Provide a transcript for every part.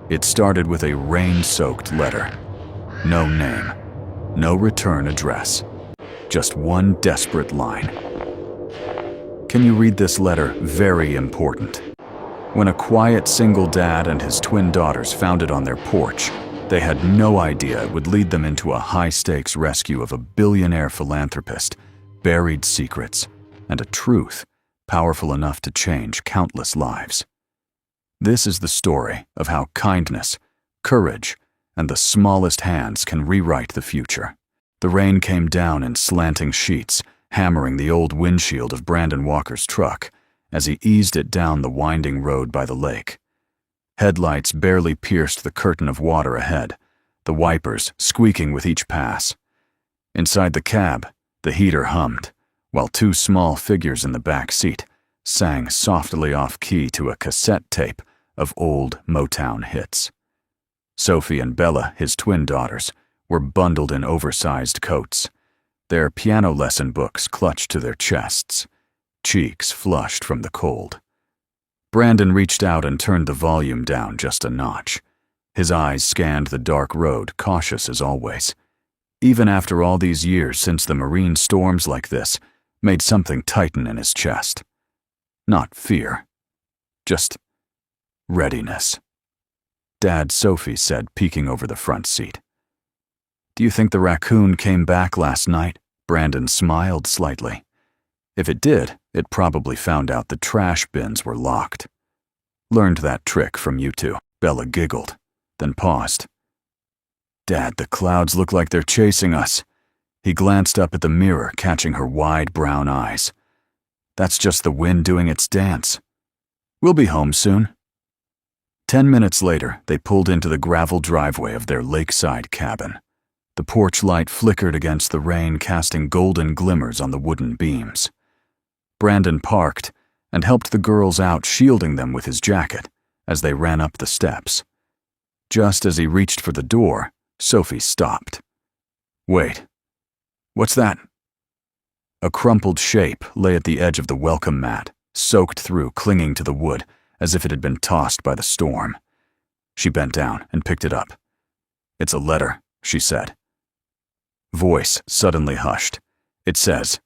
It started with a rain-soaked letter. No name, no return address, just one desperate line. Can you read this letter? Very important. When a quiet single dad and his twin daughters found it on their porch, they had no idea it would lead them into a high-stakes rescue of a billionaire philanthropist, buried secrets, and a truth powerful enough to change countless lives. This is the story of how kindness, courage, and the smallest hands can rewrite the future. The rain came down in slanting sheets, hammering the old windshield of Brandon Walker's truck as he eased it down the winding road by the lake. Headlights barely pierced the curtain of water ahead, the wipers squeaking with each pass. Inside the cab, the heater hummed, while two small figures in the back seat sang softly off-key to a cassette tape of old Motown hits. Sophie and Bella, his twin daughters, were bundled in oversized coats, their piano lesson books clutched to their chests, cheeks flushed from the cold. Brandon reached out and turned the volume down just a notch. His eyes scanned the dark road, cautious as always. Even after all these years since the marine storms like this made something tighten in his chest. Not fear, just readiness. Dad, Sophie said, peeking over the front seat. Do you think the raccoon came back last night? Brandon smiled slightly. If it did, it probably found out the trash bins were locked. Learned that trick from you two. Bella giggled, then paused. Dad, the clouds look like they're chasing us. He glanced up at the mirror, catching her wide brown eyes. That's just the wind doing its dance. We'll be home soon. 10 minutes later, they pulled into the gravel driveway of their lakeside cabin. The porch light flickered against the rain, casting golden glimmers on the wooden beams. Brandon parked and helped the girls out, shielding them with his jacket as they ran up the steps. Just as he reached for the door, Sophie stopped. Wait, what's that? A crumpled shape lay at the edge of the welcome mat, soaked through, clinging to the wood as if it had been tossed by the storm. She bent down and picked it up. It's a letter, she said. Voice suddenly hushed. It says,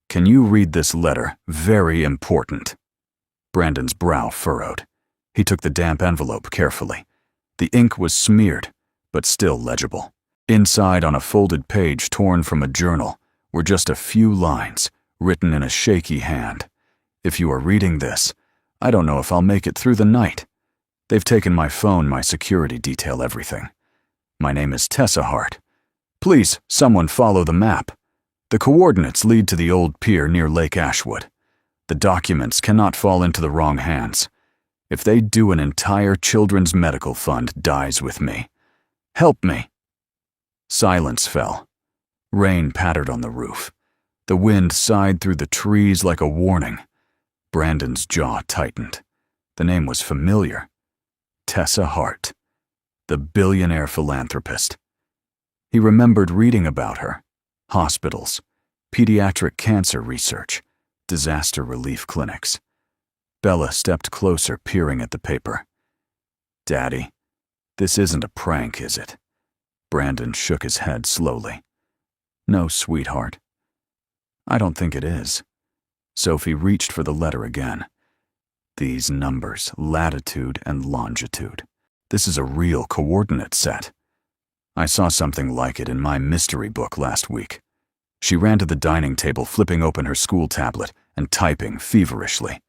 "Can you read this letter? Very important." Brandon's brow furrowed. He took the damp envelope carefully. The ink was smeared, but still legible. Inside, on a folded page torn from a journal, were just a few lines, written in a shaky hand. If you are reading this, I don't know if I'll make it through the night. They've taken my phone, my security detail, everything. My name is Tessa Hart. Please, someone follow the map. The coordinates lead to the old pier near Lake Ashwood. The documents cannot fall into the wrong hands. If they do, an entire children's medical fund dies with me. Help me. Silence fell. Rain pattered on the roof. The wind sighed through the trees like a warning. Brandon's jaw tightened. The name was familiar. Tessa Hart, the billionaire philanthropist. He remembered reading about her. Hospitals, pediatric cancer research, disaster relief clinics. Bella stepped closer, peering at the paper. Daddy, this isn't a prank, is it? Brandon shook his head slowly. No, sweetheart. I don't think it is. Sophie reached for the letter again. These numbers, latitude and longitude. This is a real coordinate set. I saw something like it in my mystery book last week. She ran to the dining table, flipping open her school tablet and typing feverishly.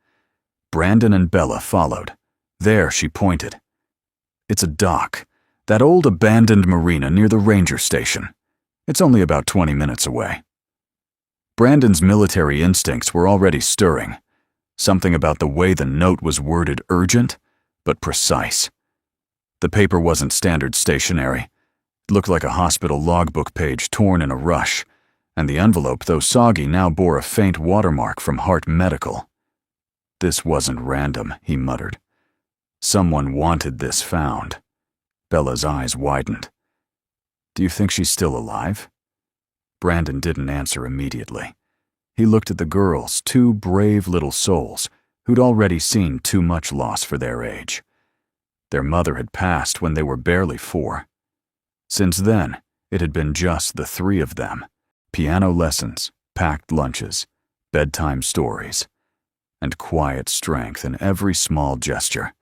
Brandon and Bella followed. There, she pointed. It's a dock, that old abandoned marina near the ranger station. It's only about 20 minutes away. Brandon's military instincts were already stirring. Something about the way the note was worded urgent, but precise. The paper wasn't standard stationery. It looked like a hospital logbook page torn in a rush, and the envelope, though soggy, now bore a faint watermark from Hart Medical. This wasn't random, he muttered. Someone wanted this found. Bella's eyes widened. Do you think she's still alive? Brandon didn't answer immediately. He looked at the girls, two brave little souls who'd already seen too much loss for their age. Their mother had passed when they were barely 4. Since then, it had been just the 3 of them. Piano lessons, packed lunches, bedtime stories, and quiet strength in every small gesture.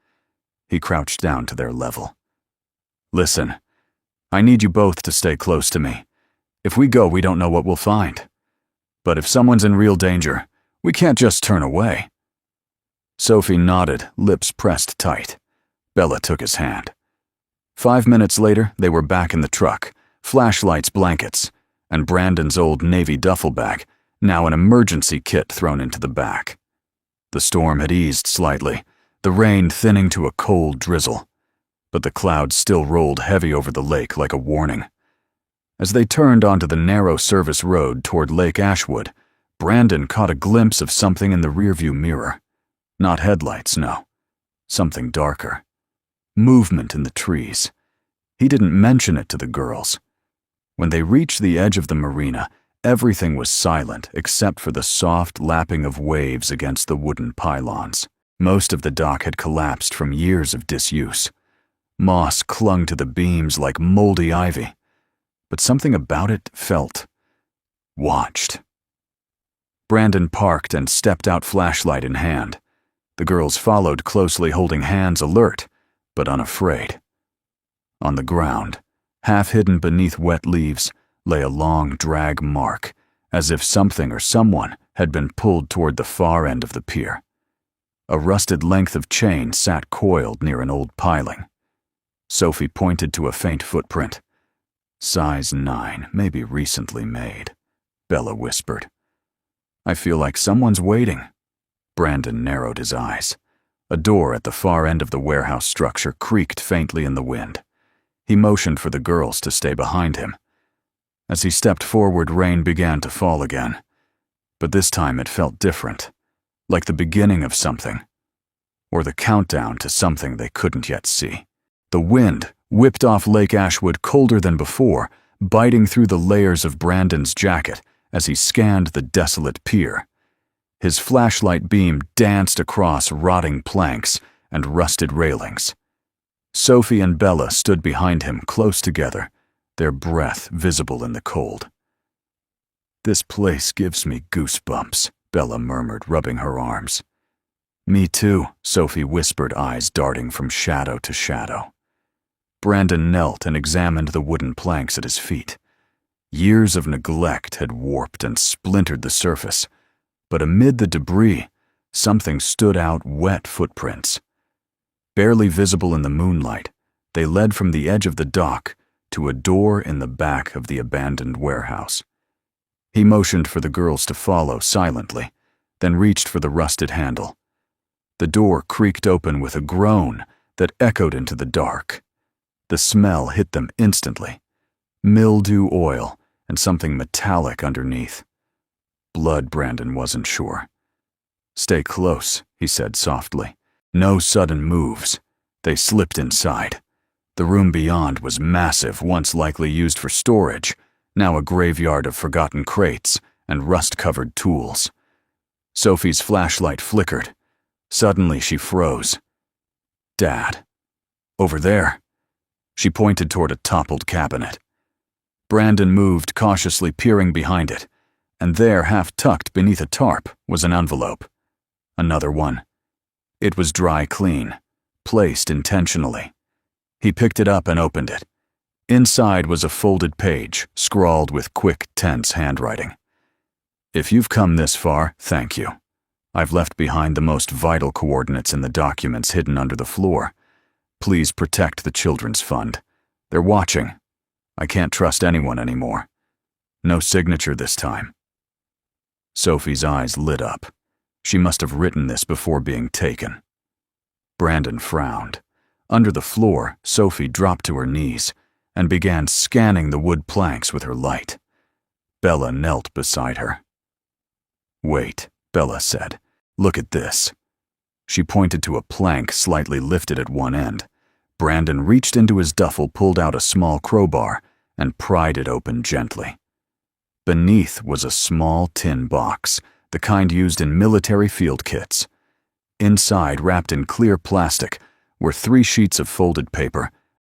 He crouched down to their level. "Listen, I need you both to stay close to me. If we go, we don't know what we'll find. But if someone's in real danger, we can't just turn away." Sophie nodded, lips pressed tight. Bella took his hand. 5 minutes later, they were back in the truck, flashlights, blankets, and Brandon's old Navy duffel bag, now an emergency kit thrown into the back. The storm had eased slightly, the rain thinning to a cold drizzle, but the clouds still rolled heavy over the lake like a warning. As they turned onto the narrow service road toward Lake Ashwood, Brandon caught a glimpse of something in the rearview mirror. Not headlights, no. Something darker. Movement in the trees. He didn't mention it to the girls. When they reached the edge of the marina, everything was silent except for the soft lapping of waves against the wooden pylons. Most of the dock had collapsed from years of disuse. Moss clung to the beams like moldy ivy, but something about it felt watched. Brandon parked and stepped out, flashlight in hand. The girls followed closely, holding hands, alert but unafraid. On the ground, half hidden beneath wet leaves, lay a long drag mark, as if something or someone had been pulled toward the far end of the pier. A rusted length of chain sat coiled near an old piling. Sophie pointed to a faint footprint. "Size 9, maybe recently made," Bella whispered. "I feel like someone's waiting." Brandon narrowed his eyes. A door at the far end of the warehouse structure creaked faintly in the wind. He motioned for the girls to stay behind him. As he stepped forward, rain began to fall again. But this time it felt different, like the beginning of something, or the countdown to something they couldn't yet see. The wind whipped off Lake Ashwood colder than before, biting through the layers of Brandon's jacket as he scanned the desolate pier. His flashlight beam danced across rotting planks and rusted railings. Sophie and Bella stood behind him, close together, their breath visible in the cold. "This place gives me goosebumps," Bella murmured, rubbing her arms. "Me too," Sophie whispered, eyes darting from shadow to shadow. Brandon knelt and examined the wooden planks at his feet. Years of neglect had warped and splintered the surface, but amid the debris, something stood out, wet footprints. Barely visible in the moonlight, they led from the edge of the dock to a door in the back of the abandoned warehouse. He motioned for the girls to follow silently, then reached for the rusted handle. The door creaked open with a groan that echoed into the dark. The smell hit them instantly. Mildew oil and something metallic underneath. Blood, Brandon wasn't sure. "Stay close," he said softly. "No sudden moves." They slipped inside. The room beyond was massive, once likely used for storage, now a graveyard of forgotten crates and rust-covered tools. Sophie's flashlight flickered. Suddenly she froze. "Dad. Over there." She pointed toward a toppled cabinet. Brandon moved, cautiously peering behind it, and there, half-tucked beneath a tarp, was an envelope. Another one. It was dry clean, placed intentionally. He picked it up and opened it. Inside was a folded page, scrawled with quick, tense handwriting. "If you've come this far, thank you. I've left behind the most vital coordinates in the documents hidden under the floor. Please protect the Children's Fund. They're watching. I can't trust anyone anymore. No signature this time." Sophie's eyes lit up. She must have written this before being taken. Brandon frowned. Under the floor, Sophie dropped to her knees and began scanning the wood planks with her light. Bella knelt beside her. "Wait," Bella said. "Look at this." She pointed to a plank slightly lifted at one end. Brandon reached into his duffel, pulled out a small crowbar, and pried it open gently. Beneath was a small tin box, the kind used in military field kits. Inside, wrapped in clear plastic, were 3 sheets of folded paper